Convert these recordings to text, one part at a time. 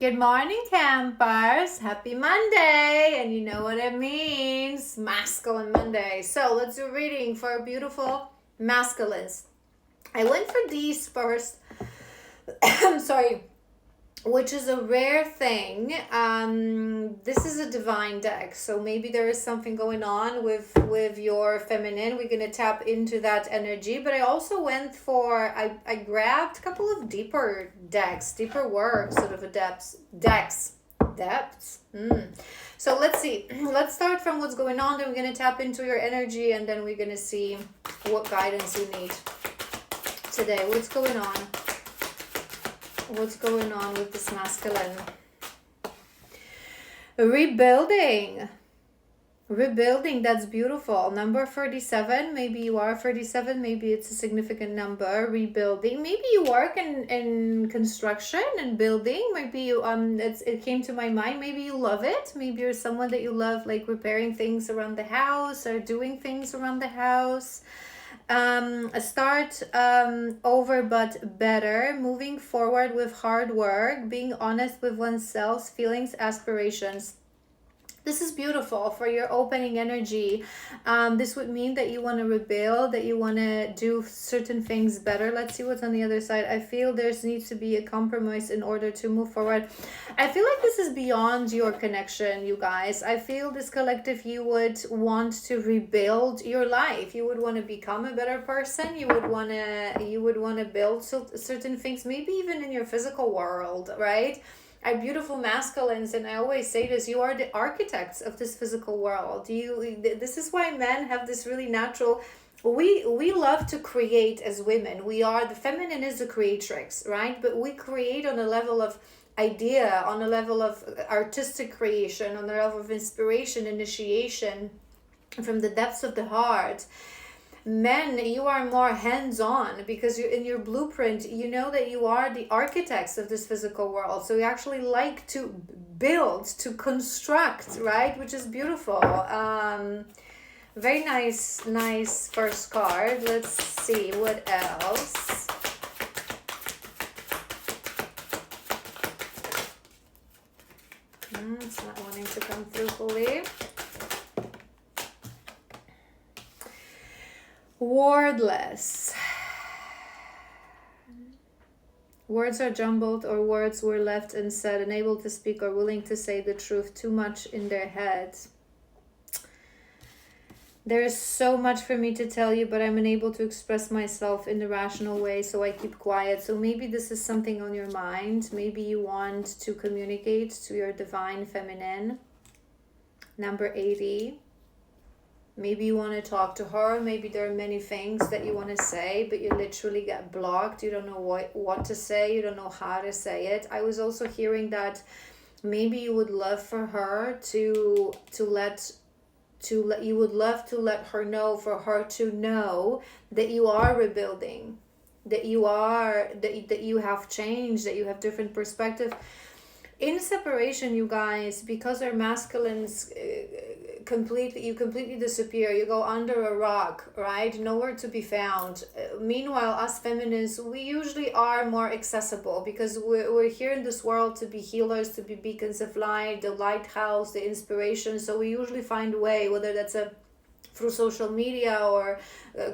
Good morning, campers. Happy Monday. And you know what it means, masculine Monday. So let's do a reading for beautiful masculines. I went for these first. I'm sorry, which is a rare thing. This is a divine deck, so maybe there is something going on with your feminine. We're gonna tap into that energy, but I also went for I grabbed a couple of deeper decks, deeper work sort of a depths. So let's see. Let's start from what's going on. Then we're gonna tap into your energy, and then we're gonna see what guidance you need today. What's going on with this masculine? Rebuilding, that's beautiful. Number 37, maybe you are 37, maybe it's a significant number. Rebuilding, maybe you work in construction and building. Maybe you it came to my mind, maybe you love it. Maybe you're someone that you love, like repairing things around the house or doing things around the house. Start over but better, moving forward with hard work, being honest with oneself, feelings, aspirations. This is beautiful for your opening energy. This would mean that you want to rebuild, that you want to do certain things better. Let's see what's on the other side. I feel there needs to be a compromise in order to move forward. I feel like this is beyond your connection, you guys. I feel this collective, you would want to rebuild your life. You would want to become a better person. You would want to build certain things, maybe even in your physical world, right? Are beautiful masculines, and I always say this, you are the architects of this physical world. This is why men have this really natural, we love to create as women. We are, the feminine is the creatrix, right? But we create on a level of idea, on a level of artistic creation, on a level of inspiration, initiation from the depths of the heart. Men, you are more hands-on because you're in your blueprint, you know that you are the architects of this physical world, so you actually like to build, to construct, right? Which is beautiful. Very nice first card. Let's see what else. It's not wanting to come through fully. Wordless. Words are jumbled, or words were left unsaid, unable to speak or willing to say the truth, too much in their heads. There is so much for me to tell you, but I'm unable to express myself in the rational way, so I keep quiet. So maybe this is something on your mind. Maybe you want to communicate to your divine feminine. Number 80. Maybe you want to talk to her. Maybe there are many things that you want to say, but you literally get blocked. You don't know what to say. You don't know how to say it. I was also hearing that maybe you would love for her you would love to let her know, for her to know that you are rebuilding, that you have changed, that you have different perspective. In separation, you guys, because our masculines completely disappear. You go under a rock, right? Nowhere to be found. Meanwhile, us feminists, we usually are more accessible because we're here in this world to be healers, to be beacons of light, the lighthouse, the inspiration. So we usually find a way, whether that's through social media or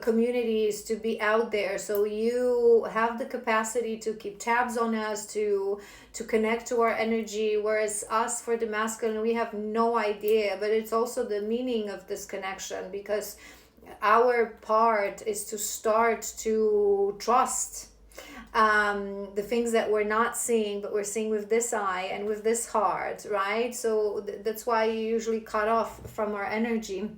communities, to be out there. So you have the capacity to keep tabs on us, to connect to our energy, whereas us, for the masculine, we have no idea. But it's also the meaning of this connection, because our part is to start to trust the things that we're not seeing, but we're seeing with this eye and with this heart, right? So that's why you usually cut off from our energy.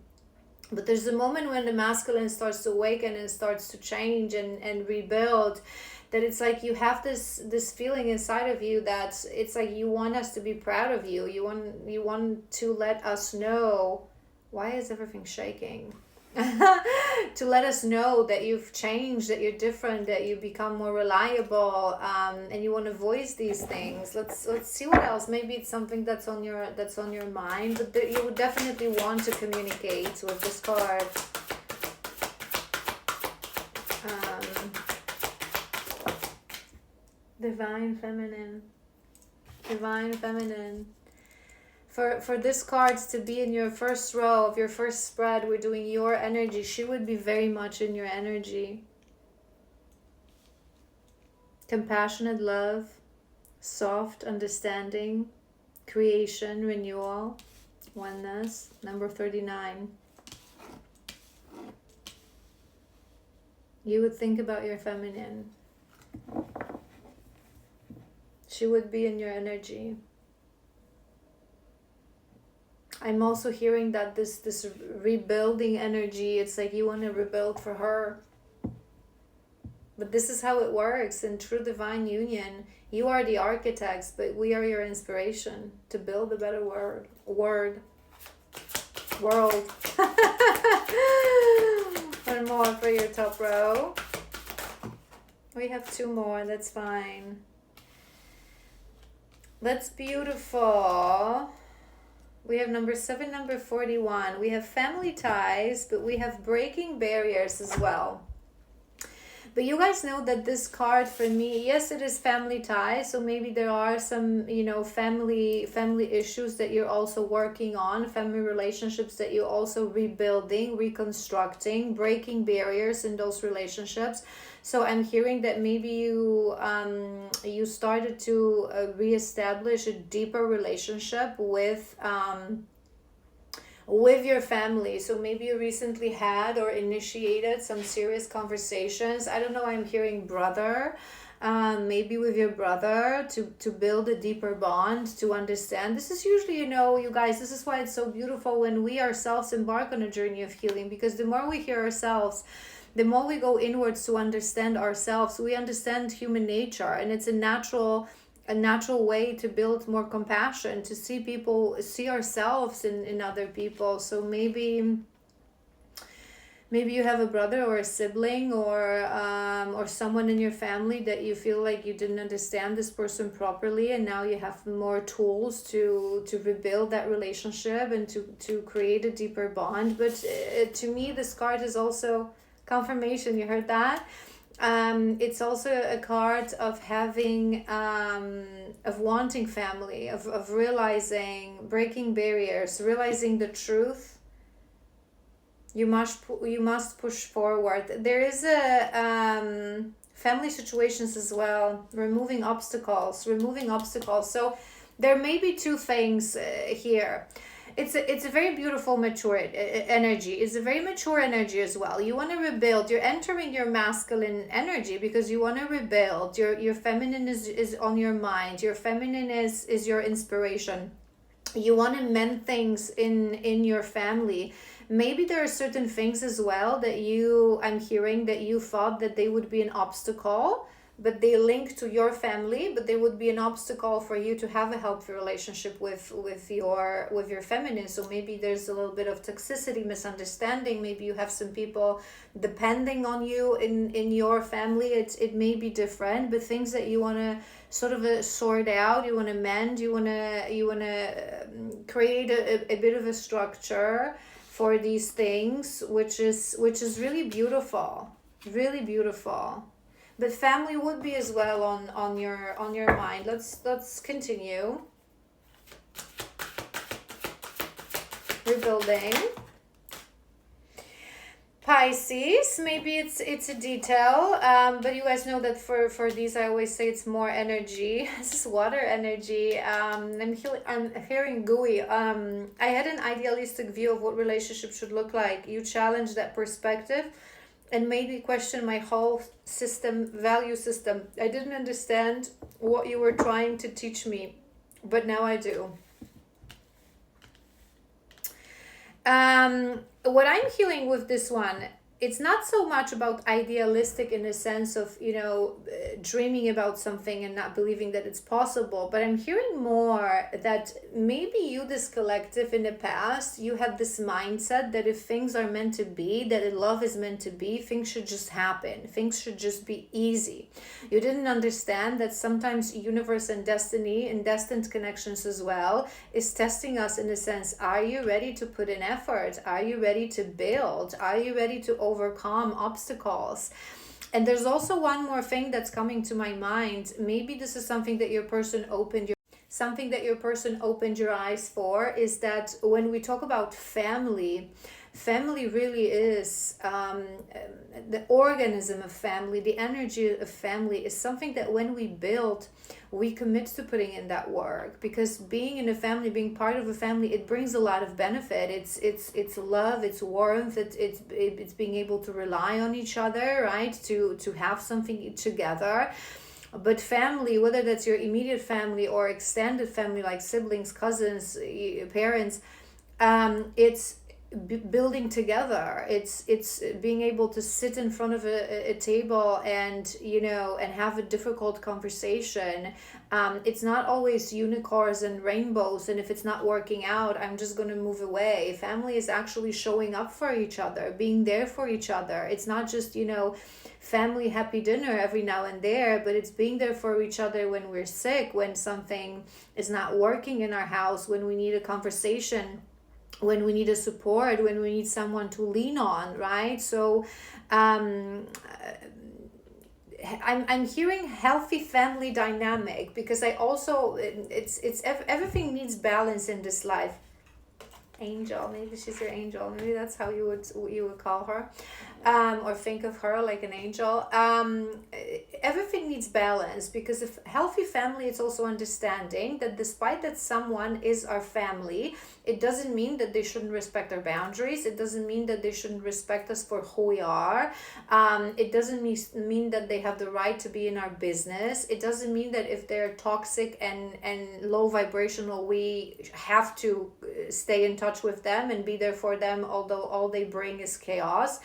But there's a moment when the masculine starts to awaken and starts to change and rebuild, that it's like you have this feeling inside of you that it's like you want us to be proud of you. You want to let us know. Why is everything shaking? To let us know that you've changed, that you're different, that you become more reliable, and you want to voice these things. Let's see what else. Maybe it's something that's on your mind, but you would definitely want to communicate with this card. Divine feminine. Divine Feminine. For this cards to be in your first row of your first spread, we're doing your energy. She would be very much in your energy. Compassionate love, soft understanding, creation, renewal, oneness. Number 39. You would think about your feminine. She would be in your energy. I'm also hearing that this rebuilding energy, it's like you want to rebuild for her. But this is how it works in true divine union. You are the architects, but we are your inspiration to build a better world. One more for your top row. We have 2 more, that's fine. That's beautiful. We have number 7, number 41. We have family ties, but we have breaking barriers as well. But you guys know that this card for me, yes, it is family ties. So maybe there are some, you know, family issues that you're also working on, family relationships that you're also rebuilding, reconstructing, breaking barriers in those relationships. So I'm hearing that maybe you started to reestablish a deeper relationship with your family. So maybe you recently had or initiated some serious conversations. I don't know, I'm hearing brother, maybe with your brother to build a deeper bond, to understand. This is usually, you know, you guys, this is why it's so beautiful when we ourselves embark on a journey of healing, because the more we hear ourselves, the more we go inwards to understand ourselves, we understand human nature, and it's a natural way to build more compassion, to see ourselves in other people. So maybe you have a brother or a sibling or someone in your family that you feel like you didn't understand this person properly, and now you have more tools to rebuild that relationship and to create a deeper bond. But to me, this card is also confirmation. You heard that? It's also a card of having of wanting family, of realizing, breaking barriers, realizing the truth. You must push forward. There is a family situations as well, removing obstacles. So there may be 2 things here. It's a very beautiful, mature energy. It's a very mature energy as well. You want to rebuild. You're entering your masculine energy because you want to rebuild. Your feminine is on your mind. Your feminine is your inspiration. You want to mend things in your family. Maybe there are certain things as well that I'm hearing that you thought that they would be an obstacle, but they link to your family, but they would be an obstacle for you to have a healthy relationship with your feminine. So maybe there's a little bit of toxicity, misunderstanding. Maybe you have some people depending on you in your family. It may be different, but things that you want to sort of sort out, you want to mend, you want to create a bit of a structure for these things, which is really beautiful, really beautiful. But family would be as well on your mind. Let's continue. Rebuilding. Pisces, maybe it's a detail, but you guys know that for these I always say it's more energy. This is water energy. I'm hearing gooey. I had an idealistic view of what relationship should look like. You challenge that perspective and made me question my whole value system. I didn't understand what you were trying to teach me, but now I do. What I'm healing with this one, it's not so much about idealistic in the sense of, dreaming about something and not believing that it's possible, but I'm hearing more that maybe you, this collective in the past, you have this mindset that if things are meant to be, that love is meant to be, things should just happen. Things should just be easy. You didn't understand that sometimes universe and destiny and destined connections as well is testing us in the sense, are you ready to put in effort? Are you ready to build? Are you ready to overcome obstacles? And there's also one more thing that's coming to my mind. Maybe this is something that your person opened something that your person opened your eyes for is that when we talk about family, family really is the organism of family, the energy of family is something that when we build, we commit to putting in that work, because being in a family, being part of a family, it brings a lot of benefit. It's love, it's warmth, it's being able to rely on each other, right, to have something together. But family, whether that's your immediate family or extended family like siblings, cousins, parents, it's building together. It's being able to sit in front of a table and and have a difficult conversation. It's not always unicorns and rainbows, and if it's not working out, I'm just going to move away. Family is actually showing up for each other, being there for each other. It's not just family happy dinner every now and there, but it's being there for each other when we're sick, when something is not working in our house, when we need a conversation, when we need a support, when we need someone to lean on, right? So I'm hearing healthy family dynamic, because I also it's everything needs balance in this life. Angel, maybe she's your angel, maybe that's how you would call her, or think of her like an angel. Everything needs balance, because if healthy family, it's also understanding that despite that someone is our family, it doesn't mean that they shouldn't respect our boundaries. It doesn't mean that they shouldn't respect us for who we are. It doesn't mean that they have the right to be in our business. It doesn't mean that if they're toxic and low vibrational, we have to stay in touch with them and be there for them, although all they bring is chaos.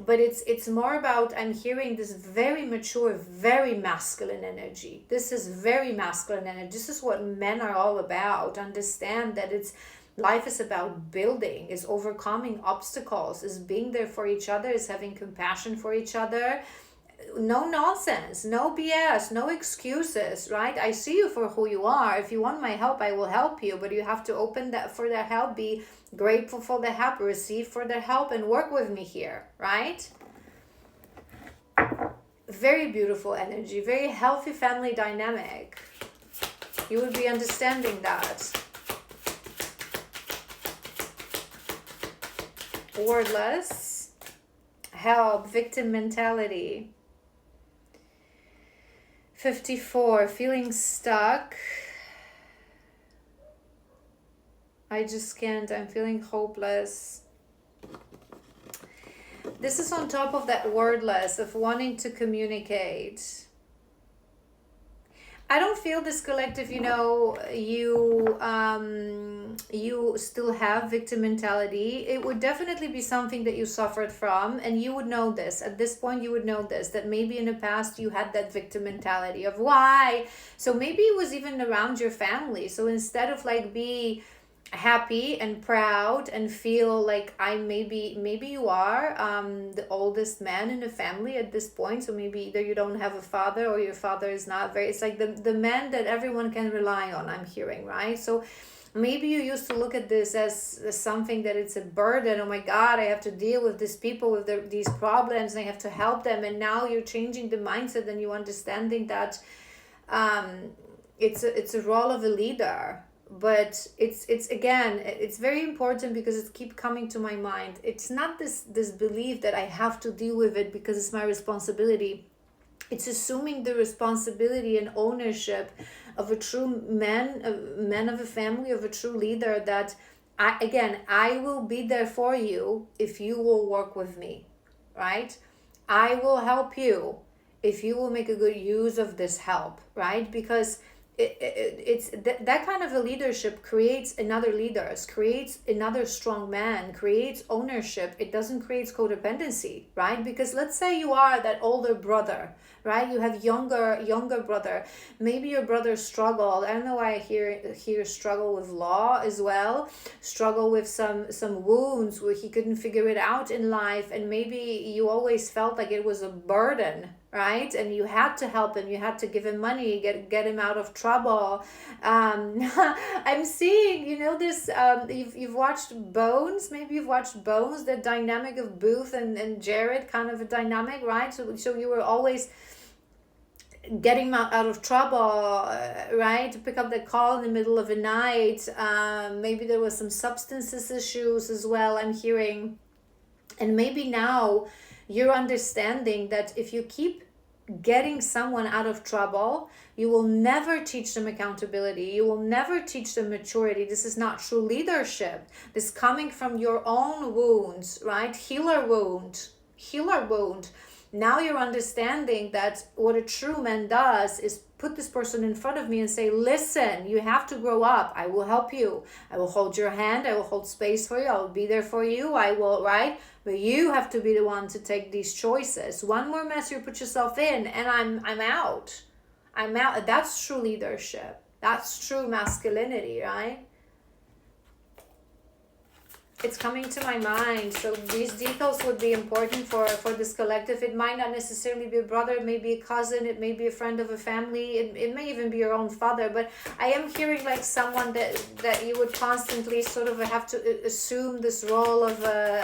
But it's more about, I'm hearing this very mature, very masculine energy. This is very masculine energy. This is what men are all about. Understand that life is about building, is overcoming obstacles, is being there for each other, is having compassion for each other. No nonsense, no BS, no excuses, right? I see you for who you are. If you want my help, I will help you, but you have to open that for their help, be grateful for the help, receive for their help, and work with me here, right? Very beautiful energy, very healthy family dynamic. You would be understanding that. Wordless, help, victim mentality. 54, feeling stuck. I just can't, I'm feeling hopeless. This is on top of that wordless of wanting to communicate. I don't feel this collective, you still have victim mentality. It would definitely be something that you suffered from, and you would know this. At this point, you would know this, that maybe in the past you had that victim mentality of why. So maybe it was even around your family. So instead of be happy and proud and feel like maybe you are the oldest man in the family at this point, so maybe either you don't have a father or your father is not very, it's like the man that everyone can rely on, I'm hearing, right? So maybe you used to look at this as something that it's a burden. Oh my God, I have to deal with these people with these problems and I have to help them. And now you're changing the mindset and you understanding that it's a role of a leader. But it's again, it's very important, because it keeps coming to my mind. It's not this belief that I have to deal with it because it's my responsibility. It's assuming the responsibility and ownership of a true man of a family, of a true leader, that I will be there for you if you will work with me, right? I will help you if you will make a good use of this help, right? Because it's that kind of a leadership creates another leaders, creates another strong man, creates ownership. It doesn't create codependency, right? Because let's say you are that older brother, right? You have younger brother. Maybe your brother struggled. I don't know why I hear struggle with law as well. Struggle with some wounds where he couldn't figure it out in life, and maybe you always felt like it was a burden, right? And you had to help him, you had to give him money, get him out of trouble. I'm seeing, this, you've watched Bones, maybe you've watched Bones, the dynamic of Booth and Jared, kind of a dynamic, right? So you were always getting out of trouble, right? To pick up the call in the middle of the night. Maybe there was some substances issues as well, I'm hearing. And maybe now you're understanding that if you keep getting someone out of trouble, you will never teach them accountability. You will never teach them maturity. This is not true leadership. This coming from your own wounds, right? Healer wound. Healer wound. Now you're understanding that what a true man does is put this person in front of me and say, listen, you have to grow up. I will help you. I will hold your hand. I will hold space for you. I will be there for you. I will, right? But you have to be the one to take these choices. One more mess you put yourself in, and I'm out. I'm out. That's true leadership. That's true masculinity, right? It's coming to my mind. So these details would be important for this collective. It might not necessarily be a brother, it may be a cousin, it may be a friend of a family, it may even be your own father. But I am hearing like someone that you would constantly sort of have to assume this role of the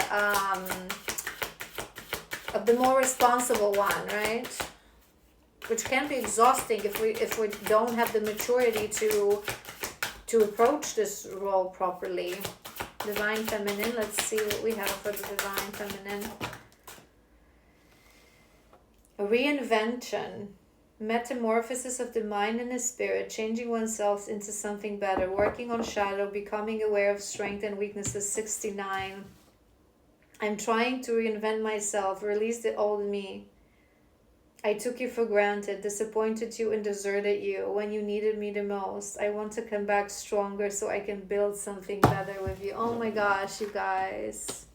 more responsible one, right? Which can be exhausting if we don't have the maturity to approach this role properly. Divine Feminine, let's see what we have for the Divine Feminine. Reinvention, metamorphosis of the mind and the spirit, changing oneself into something better, working on shadow, becoming aware of strength and weaknesses. 69. I'm trying to reinvent myself, release the old me. I took you for granted, disappointed you and deserted you when you needed me the most. I want to come back stronger so I can build something better with you. Oh my gosh, you guys.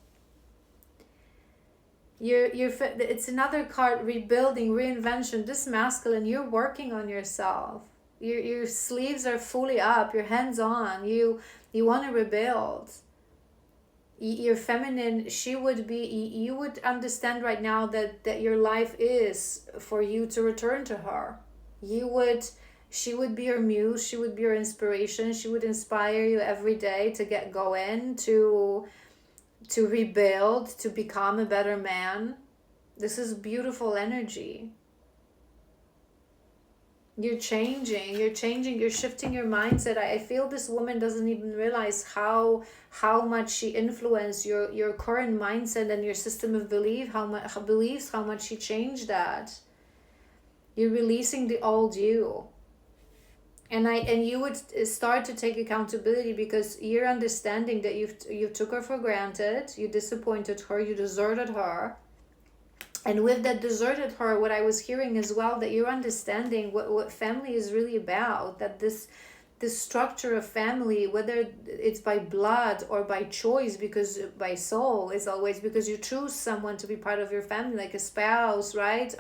It's another card, rebuilding, reinvention. This masculine, you're working on yourself. Your sleeves are fully up, your hands on. You want to rebuild. Your feminine, you would understand right now that your life is for you to return to her. She would be your muse, she would be your inspiration, she would inspire you every day to get going, to rebuild, to become a better man. This is beautiful energy. You're changing, you're shifting your mindset. I feel this woman doesn't even realize how much she influenced your current mindset and your system of how much she changed that. You're releasing the old you. And you would start to take accountability because you're understanding that you took her for granted, you disappointed her, you deserted her. And with that deserted her, what I was hearing as well, that you're understanding what family is really about, that this structure of family, whether it's by blood or by choice, because by soul, is always because you choose someone to be part of your family, like a spouse, right?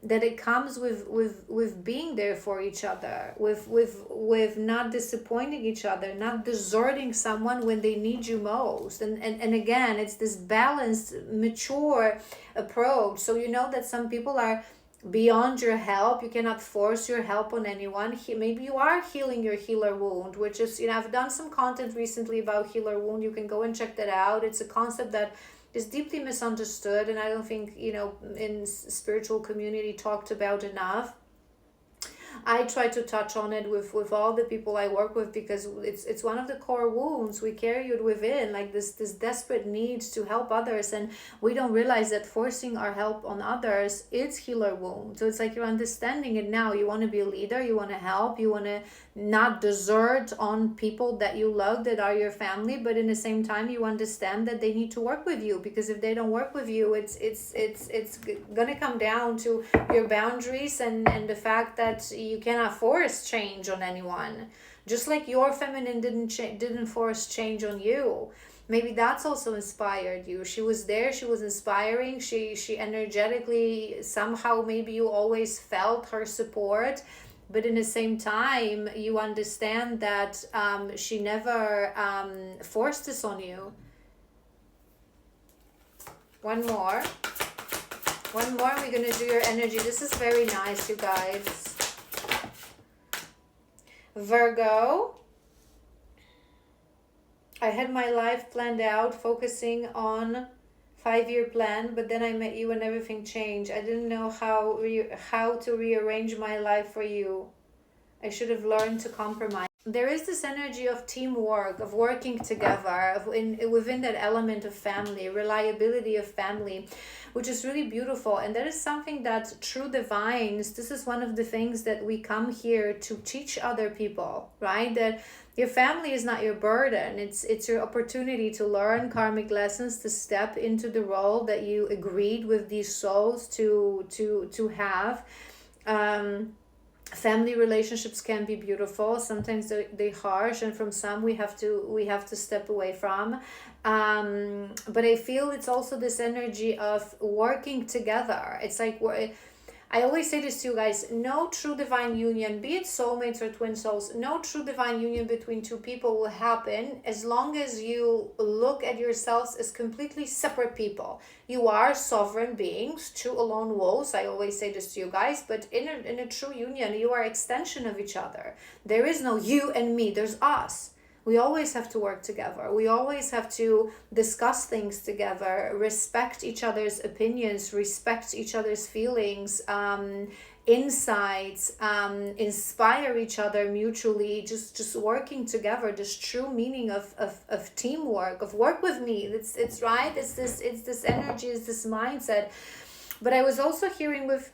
That it comes with being there for each other, with not disappointing each other, not deserting someone when they need you most. And again, it's this balanced, mature approach. So you know that some people are beyond your help. You cannot force your help on anyone. Maybe you are healing your healer wound, which is, I've done some content recently about healer wound. You can go and check that out. It's a concept that is deeply misunderstood, and I don't think in spiritual community talked about enough. I try to touch on it with all the people I work with because it's one of the core wounds. We carry it within, like this desperate need to help others, and we don't realize that forcing our help on others is healer wound. So it's like you're understanding it now. You want to be a leader, you want to help, you want to not desert on people that you love, that are your family, but in the same time you understand that they need to work with you, because if they don't work with you, it's gonna come down to your boundaries and the fact that you cannot force change on anyone. Just like your feminine didn't force change on you. Maybe that's also inspired you. She was there, she was inspiring, she energetically, somehow maybe you always felt her support, but in the same time you understand that she never forced this on you. One more, we're gonna do your energy. This is very nice, you guys. Virgo, I had my life planned out, focusing on 5-year plan, but then I met you and everything changed. I didn't know how to rearrange my life for you. I should have learned to compromise. There is this energy of teamwork, of working together, within that element of family, reliability of family, which is really beautiful. And that is something that true divines, this is one of the things that we come here to teach other people, right? That your family is not your burden. It's your opportunity to learn karmic lessons, to step into the role that you agreed with these souls to have. Family relationships can be beautiful. Sometimes they're harsh, and from some we have to step away from. But I feel it's also this energy of working together. It's like I always say this to you guys, no true divine union, be it soulmates or twin souls, no true divine union between two people will happen as long as you look at yourselves as completely separate people. You are sovereign beings, two alone wolves. I always say this to you guys, but in a true union, you are extension of each other. There is no you and me, there's us. We always have to work together. We always have to discuss things together, respect each other's opinions, respect each other's feelings, insights, inspire each other mutually, just working together. This true meaning of teamwork, of work with me. It's right. It's this energy, it's this mindset. But I was also hearing with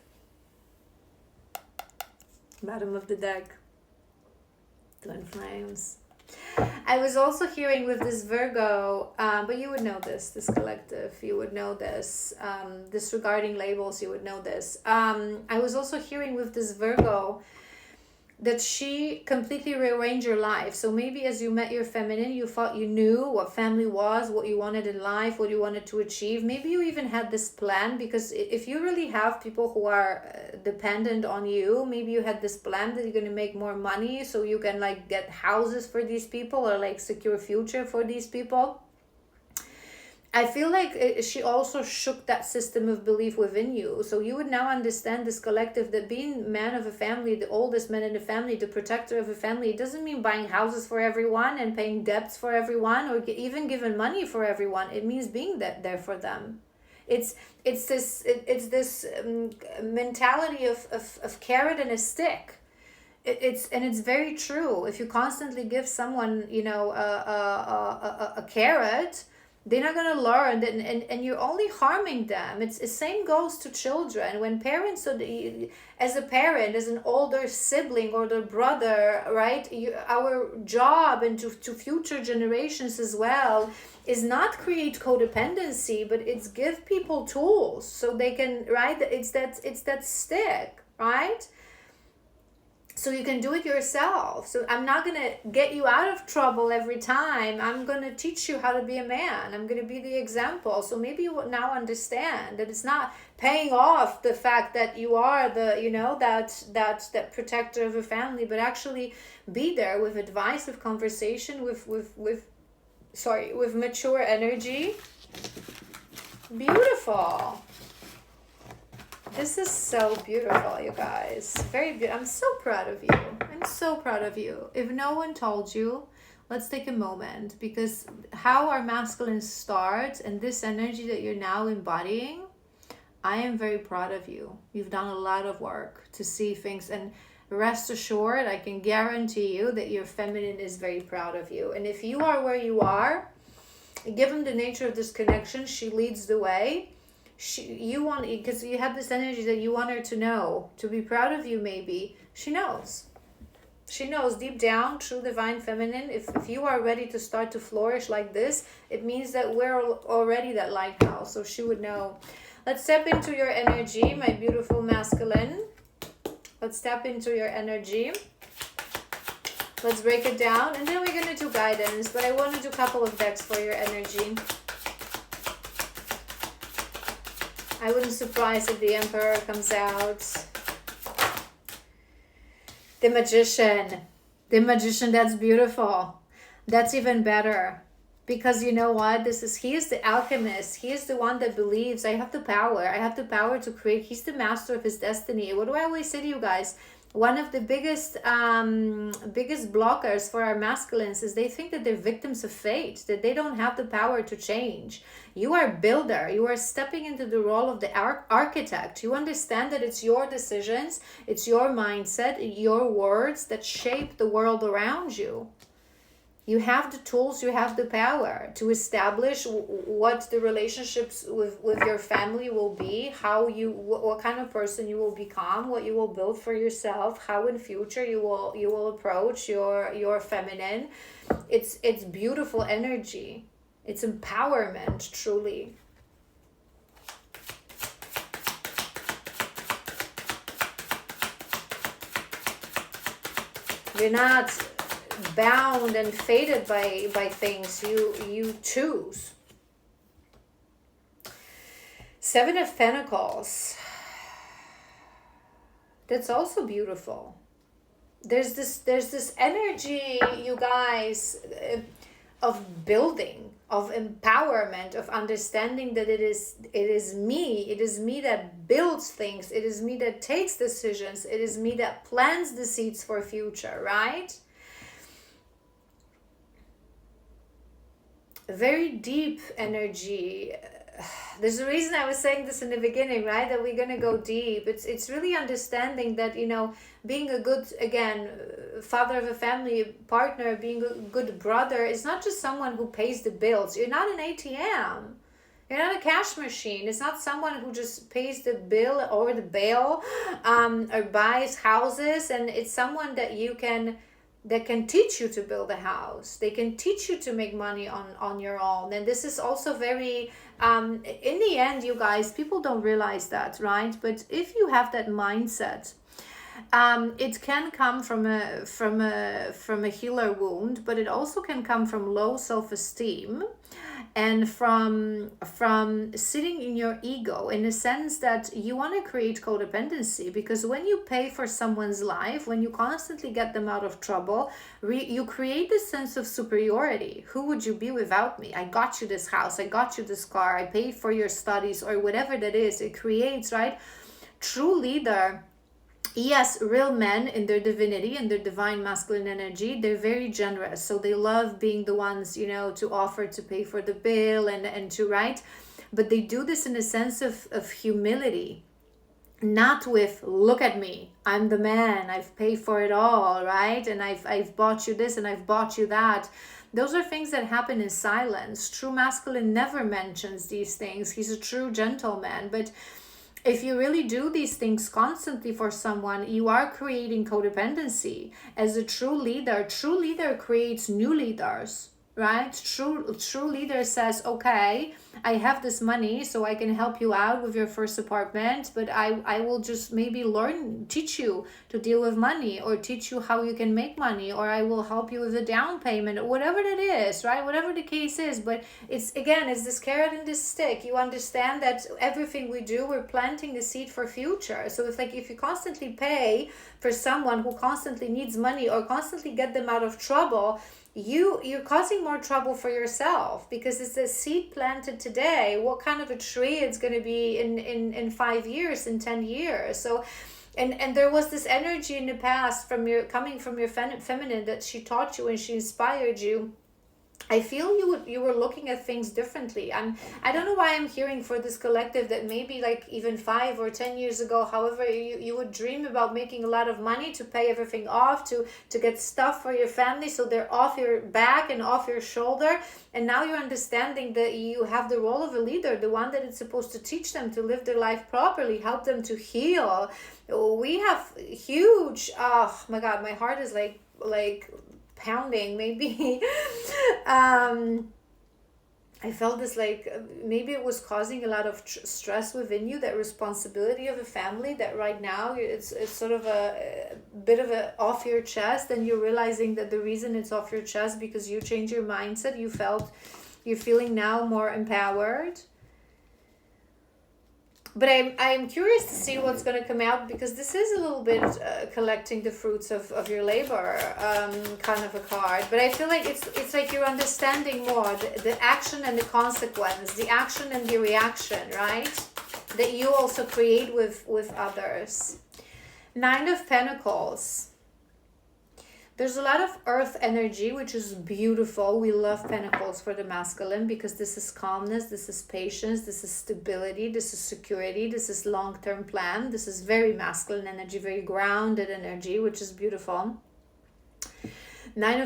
bottom of the deck, twin flames. I was also hearing with this Virgo, but you would know this collective, you would know this, disregarding labels, you would know this. I was also hearing with this Virgo that she completely rearranged your life. So maybe as you met your feminine, you thought you knew what family was, what you wanted in life, what you wanted to achieve. Maybe you even had this plan, because if you really have people who are dependent on you, maybe you had this plan that you're going to make more money so you can like get houses for these people, or like secure future for these people. I feel like she also shook that system of belief within you. So you would now understand, this collective, that being man of a family, the oldest man in the family, the protector of a family, it doesn't mean buying houses for everyone and paying debts for everyone, or even giving money for everyone. It means being there for them. It's this mentality of carrot and a stick. It's very true. If you constantly give someone, a carrot, they're not going to learn, and you're only harming them. It's the same goes to children. When parents, as a parent, as an older sibling or the brother, right, our job, and to future generations as well, is not create codependency, but it's give people tools so they can, right, it's that stick, right? So you can do it yourself. So I'm not going to get you out of trouble every time. I'm going to teach you how to be a man. I'm going to be the example. So maybe you will now understand that it's not paying off the fact that you are the, that protector of a family, but actually be there with advice, with conversation, with mature energy. Beautiful. This is so beautiful, you guys. Very beautiful. I'm so proud of you. I'm so proud of you. If no one told you, let's take a moment, because how our masculine starts and this energy that you're now embodying, I am very proud of you. You've done a lot of work to see things, and rest assured, I can guarantee you that your feminine is very proud of you. And if you are where you are, given the nature of this connection, she leads the way. Because you have this energy that you want her to know, to be proud of you. Maybe she knows deep down, true divine feminine. If you are ready to start to flourish like this, it means that we're already that lighthouse, so she would know. Let's step into your energy, my beautiful masculine. Let's step into your energy. Let's break it down, and then we're going to do guidance, but I want to do a couple of decks for your energy. I wouldn't be surprised if the Emperor comes out. The Magician. The Magician, that's beautiful. That's even better. Because you know what? He is the alchemist. He is the one that believes I have the power. I have the power to create. He's the master of his destiny. What do I always say to you guys? one of the biggest blockers for our masculines is they think that they're victims of fate, that they don't have the power to change. You are a builder. You are stepping into the role of the architect. You understand that it's your decisions, it's your mindset, your words that shape the world around you. You have the tools, you have the power to establish what the relationships with your family will be, how you, what kind of person you will become, what you will build for yourself, how in future you will approach your feminine. It's beautiful energy. It's empowerment, truly. You're not bound and fated by things. You choose. Seven of Pentacles. That's also beautiful. There's this energy, you guys, of building, of empowerment, of understanding that it is me that builds things, it is me that takes decisions, it is me that plants the seeds for future, right? Very deep energy. There's a reason I was saying this in the beginning, right? That we're gonna go deep. It's really understanding that, you know, being a good, again, father of a family, partner, being a good brother is not just someone who pays the bills. You're not an ATM. You're not a cash machine. It's not someone who just pays the bill or the bail, or buys houses. And it's someone that can teach you to build a house. They can teach you to make money on your own. And this is also very, in the end, you guys, people don't realize that, right? But if you have that mindset, it can come from a healer wound, but it also can come from low self-esteem and from sitting in your ego, in the sense that you want to create codependency, because when you pay for someone's life, when you constantly get them out of trouble, you create this sense of superiority. Who would you be without me? I got you this house, I got you this car, I paid for your studies, or whatever that is. It creates, right? True leader. Yes, real men in their divinity and their divine masculine energy, they're very generous. So they love being the ones, you know, to offer to pay for the bill and to write. But they do this in a sense of humility, not with, look at me, I'm the man, I've paid for it all, right? And I've bought you this and I've bought you that. Those are things that happen in silence. True masculine never mentions these things. He's a true gentleman. But if you really do these things constantly for someone, you are creating codependency. As a true leader creates new leaders, right? True leader says, okay, I have this money so I can help you out with your first apartment, but I will just maybe teach you to deal with money, or teach you how you can make money, or I will help you with a down payment, or whatever that is, right? Whatever the case is. But it's this carrot and this stick. You understand that everything we do, we're planting the seed for future. So it's like, if you constantly pay for someone who constantly needs money, or constantly get them out of trouble, you're causing more trouble for yourself, because it's a seed planted today. What kind of a tree it's going to be in 5 years, in 10 years? So and there was this energy in the past coming from your feminine, that she taught you and she inspired you. I feel you were looking at things differently. I don't know why I'm hearing for this collective that maybe like even 5 or 10 years ago, however, you would dream about making a lot of money to pay everything off, to get stuff for your family, so they're off your back and off your shoulder. And now you're understanding that you have the role of a leader, the one that is supposed to teach them to live their life properly, help them to heal. We have huge, oh my God, my heart is like pounding, maybe. I felt this, like maybe it was causing a lot of stress within you, that responsibility of a family, that right now it's sort of a bit of a off your chest, and you're realizing that the reason it's off your chest because you changed your mindset. You're feeling now more empowered. But I'm curious to see what's going to come out, because this is a little bit collecting the fruits of your labor, kind of a card. But I feel like it's like you're understanding more the action and the consequence, the action and the reaction, right? That you also create with others. Nine of Pentacles. There's a lot of earth energy, which is beautiful. We love pentacles for the masculine because this is calmness, this is patience, this is stability, this is security, this is long-term plan. This is very masculine energy, very grounded energy, which is beautiful. Nine of